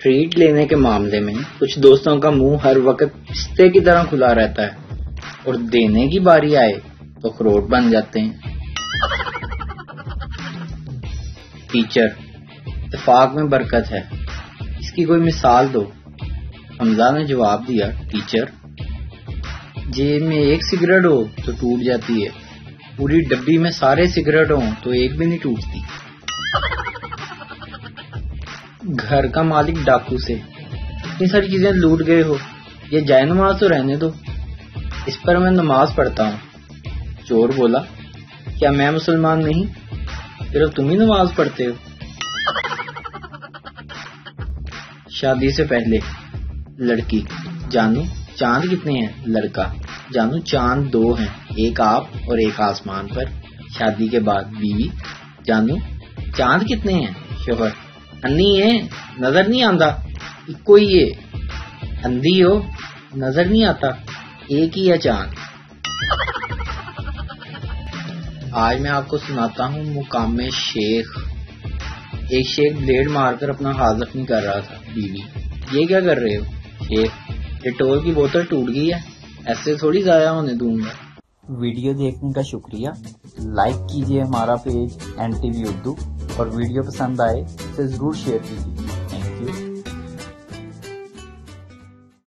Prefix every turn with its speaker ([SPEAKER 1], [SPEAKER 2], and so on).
[SPEAKER 1] Treat لینے کے معاملے میں کچھ دوستوں کا منہ ہر وقت پستے کی طرح کھلا رہتا ہے اور دینے کی باری آئے تو اخروٹ بن جاتے ہیں۔ ٹیچر: اتفاق میں برکت ہے، اس کی کوئی مثال دو۔ حمزہ نے جواب دیا: ٹیچر، جیب میں ایک سگریٹ ہو تو ٹوٹ جاتی ہے، پوری ڈبی میں سارے سگریٹ ہوں تو ایک بھی نہیں ٹوٹتی۔ گھر کا مالک ڈاکو سے: اتنی ساری چیزیں لوٹ گئے ہو، یہ جائے نماز تو رہنے دو، اس پر میں نماز پڑھتا ہوں۔ چور بولا: کیا میں مسلمان نہیں؟ صرف تم ہی نماز پڑھتے ہو۔ شادی سے پہلے لڑکی: جانو چاند کتنے ہیں؟ لڑکا: جانو چاند 2 ہیں، ایک آپ اور ایک آسمان پر۔ شادی کے بعد بیوی: جانو چاند کتنے ہیں؟ شوہر: انی ہے، نظر نہیں آتا، ایک ہی ہے، اندھی ہو، نظر نہیں آتا، ایک ہی ہے چاند۔ آج میں آپ کو سناتا ہوں مقام شیخ۔ ایک شیخ بلیڈ مار کر اپنا ہاتھ زخمی کر رہا تھا۔ بیوی: یہ کیا کر رہے ہو؟ شیخ: ڈیٹول کی بوتل ٹوٹ گئی ہے، ایسے تھوڑی ضائع ہونے دوں گا۔ ویڈیو دیکھنے کا شکریہ۔ لائک کیجیے ہمارا پیج NTV اردو، اور ویڈیو پسند آئے تو ضرور شیئر کیجیے۔